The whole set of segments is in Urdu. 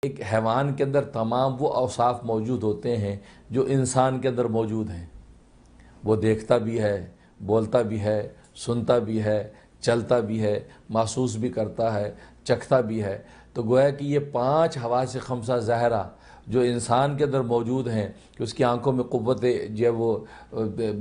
ایک حیوان کے اندر تمام وہ اوصاف موجود ہوتے ہیں جو انسان کے اندر موجود ہیں۔ وہ دیکھتا بھی ہے، بولتا بھی ہے، سنتا بھی ہے، چلتا بھی ہے، محسوس بھی کرتا ہے، چکھتا بھی ہے۔ تو گویا کہ یہ 5 حواس خمسہ ظاہرہ جو انسان کے اندر موجود ہیں کہ اس کی آنکھوں میں قوت جو وہ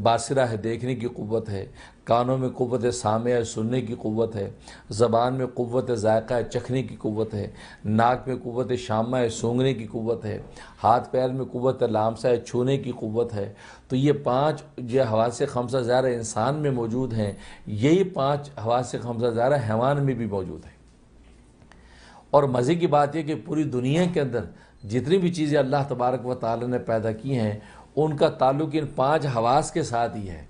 باصرہ ہے، دیکھنے کی قوت ہے، کانوں میں قوت سامع ہے، سننے کی قوت ہے، زبان میں قوت ذائقہ ہے، چکھنے کی قوت ہے، ناک میں قوت شامہ ہے، سونگھنے کی قوت ہے، ہاتھ پیر میں قوت لامسہ ہے، چھونے کی قوت ہے۔ تو یہ 5 جو حواس خمسہ ظاہرہ انسان میں موجود ہیں، یہی 5 حواس خمسہ ظاہرہ حیوان میں بھی موجود ہیں۔ اور مزے کی بات یہ کہ پوری دنیا کے اندر جتنی بھی چیزیں اللہ تبارک و تعالی نے پیدا کی ہیں ان کا تعلق ان 5 حواس کے ساتھ ہی ہے۔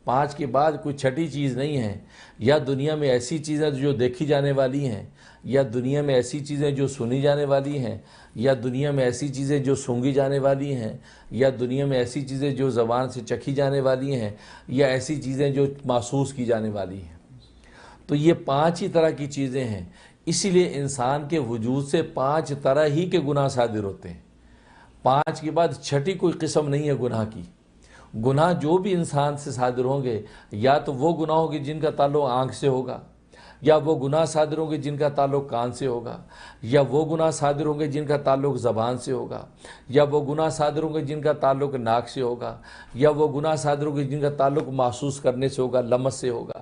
5 کے بعد کوئی چھٹی چیز نہیں ہے۔ یا دنیا میں ایسی چیزیں جو دیکھی جانے والی ہیں، یا دنیا میں ایسی چیزیں جو سنی جانے والی ہیں، یا دنیا میں ایسی چیزیں جو سونگھی جانے والی ہیں، یا دنیا میں ایسی چیزیں جو زبان سے چکھی جانے والی ہیں، یا ایسی چیزیں جو محسوس کی جانے والی ہیں۔ تو یہ 5 ہی طرح کی چیزیں ہیں۔ اسی لیے انسان کے وجود سے 5 طرح ہی کے گناہ صادر ہوتے ہیں۔ 5 کے بعد چھٹی کوئی قسم نہیں ہے گناہ کی۔ گناہ جو بھی انسان سے صادر ہوں گے، یا تو وہ گناہ ہوگے جن کا تعلق آنکھ سے ہوگا، یا وہ گناہ صادر ہوں گے جن کا تعلق کان سے ہوگا، یا وہ گناہ صادر ہوں گے جن کا تعلق زبان سے ہوگا، یا وہ گناہ صادر ہوں گے جن کا تعلق ناک سے ہوگا، یا وہ گناہ صادر ہوں گے جن کا تعلق محسوس کرنے سے ہوگا، لمس سے ہوگا۔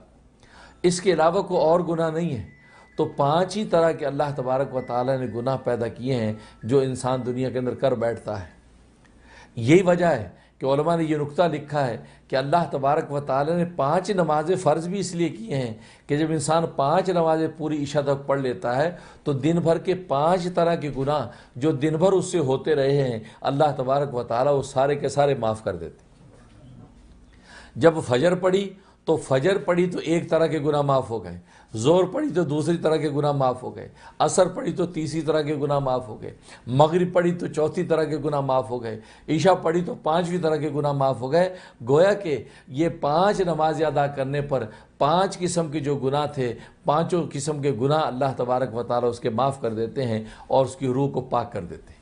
اس کے علاوہ کوئی اور گناہ نہیں ہے۔ تو 5 ہی طرح کے اللہ تبارک و تعالی نے گناہ پیدا کیے ہیں جو انسان دنیا کے اندر کر بیٹھتا ہے۔ یہی وجہ ہے کہ علماء نے یہ نقطہ لکھا ہے کہ اللہ تبارک و تعالی نے 5 نمازیں فرض بھی اس لیے کی ہیں کہ جب انسان 5 نمازیں پوری عشاء تک پڑھ لیتا ہے تو دن بھر کے 5 طرح کے گناہ جو دن بھر اس سے ہوتے رہے ہیں اللہ تبارک و تعالی وہ سارے کے سارے معاف کر دیتے۔ جب فجر پڑھی تو فجر پڑھی تو ایک طرح کے گناہ معاف ہو گئے، ظہر پڑھی تو دوسری طرح کے گناہ معاف ہو گئے، عصر پڑھی تو تیسری طرح کے گناہ معاف ہو گئے، مغرب پڑھی تو چوتھی طرح کے گناہ معاف ہو گئے، عشاء پڑھی تو 5ویں طرح کے گناہ معاف ہو گئے۔ گویا کہ یہ 5 نمازیں ادا کرنے پر 5 قسم کے جو گناہ تھے، 5 قسم کے گناہ اللہ تبارک و تعالی اس کے معاف کر دیتے ہیں اور اس کی روح کو پاک کر دیتے ہیں۔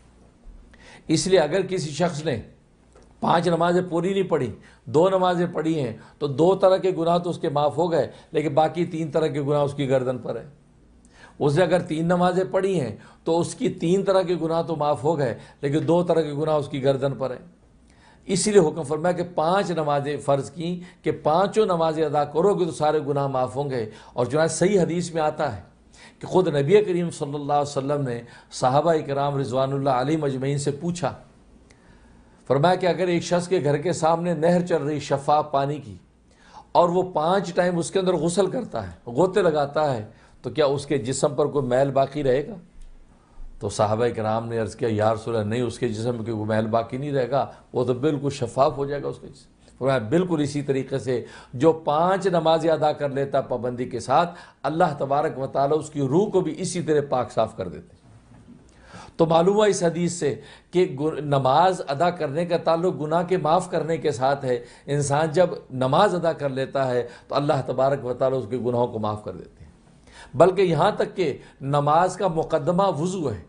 اس لیے اگر کسی شخص نے 5 نمازیں پوری نہیں پڑھی، 2 نمازیں پڑھی ہیں تو 2 طرح کے گناہ تو اس کے معاف ہو گئے، لیکن باقی 3 طرح کے گناہ اس کی گردن پر ہے۔ اس نے اگر 3 نمازیں پڑھی ہیں تو اس کی 3 طرح کے گناہ تو معاف ہو گئے، لیکن 2 طرح کے گناہ اس کی گردن پر ہیں۔ اسی لیے حکم فرمایا کہ 5 نمازیں فرض کی کہ 5 نمازیں ادا کرو گے تو سارے گناہ معاف ہوں گے۔ اور چنانچہ صحیح حدیث میں آتا ہے کہ خود نبی کریم صلی اللہ علیہ وسلم نے صحابہ کرام رضوان اللہ علیہم اجمعین سے پوچھا، فرمایا کہ اگر ایک شخص کے گھر کے سامنے نہر چل رہی شفاف پانی کی اور وہ 5 ٹائم اس کے اندر غسل کرتا ہے، غوطے لگاتا ہے، تو کیا اس کے جسم پر کوئی میل باقی رہے گا؟ تو صحابہ کرام نے عرض کیا یا رسول اللہ نہیں، اس کے جسم میں کوئی میل باقی نہیں رہے گا، وہ تو بالکل شفاف ہو جائے گا اس کے جسم۔ فرمایا بالکل اسی طریقے سے جو 5 نمازیں ادا کر لیتا پابندی کے ساتھ، اللہ تبارک و تعالی اس کی روح کو بھی اسی طرح پاک صاف کر دیتے۔ تو معلوم ہوا اس حدیث سے کہ نماز ادا کرنے کا تعلق گناہ کے معاف کرنے کے ساتھ ہے۔ انسان جب نماز ادا کر لیتا ہے تو اللہ تبارک و تعالی اس کے گناہوں کو معاف کر دیتے ہیں۔ بلکہ یہاں تک کہ نماز کا مقدمہ وضو ہے۔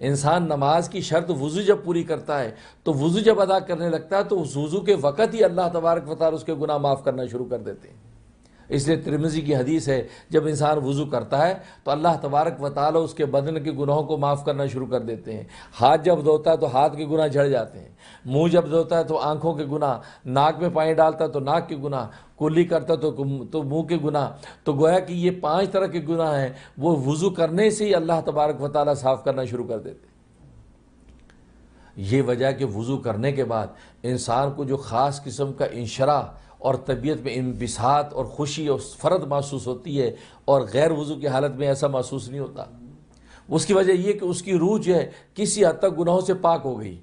انسان نماز کی شرط وضو جب پوری کرتا ہے تو وضو جب ادا کرنے لگتا ہے تو اس وضو کے وقت ہی اللہ تبارک و تعالی اس کے گناہ معاف کرنا شروع کر دیتے ہیں۔ اس لیے ترمذی کی حدیث ہے جب انسان وضو کرتا ہے تو اللہ تبارک و تعالی اس کے بدن کے گناہوں کو معاف کرنا شروع کر دیتے ہیں۔ ہاتھ جب دھوتا ہے تو ہاتھ کے گناہ جھڑ جاتے ہیں، منہ جب دھوتا ہے تو آنکھوں کے گناہ، ناک میں پانی ڈالتا ہے تو ناک کے گناہ، کلی کرتا ہے تو منہ کے گناہ۔ تو گویا کہ یہ 5 طرح کے گناہ ہیں وہ وضو کرنے سے ہی اللہ تبارک و تعالی صاف کرنا شروع کر دیتے ہیں۔ یہ وجہ کہ وضو کرنے کے بعد انسان کو جو خاص قسم کا انشراح اور طبیعت میں انبساط اور خوشی اور فرد محسوس ہوتی ہے، اور غیر وضو کی حالت میں ایسا محسوس نہیں ہوتا۔ اس کی وجہ یہ کہ اس کی روح جو ہے کسی حد تک گناہوں سے پاک ہو گئی۔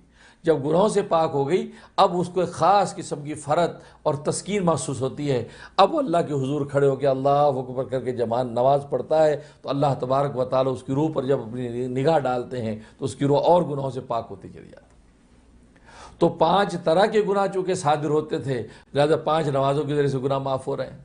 جب گناہوں سے پاک ہو گئی اب اس کو ایک خاص قسم کی فرد اور تسکین محسوس ہوتی ہے۔ اب وہ اللہ کے حضور کھڑے ہو کے اللہ اکبر کر کے جمان نماز پڑھتا ہے تو اللہ تبارک و تعالی اس کی روح پر جب اپنی نگاہ ڈالتے ہیں تو اس کی روح اور گناہوں سے پاک ہوتی چلی جاتی ہے۔ تو 5 طرح کے گناہ چونکہ صادر ہوتے تھے، لہذا 5 نمازوں کے ذریعے سے گناہ معاف ہو رہے ہیں۔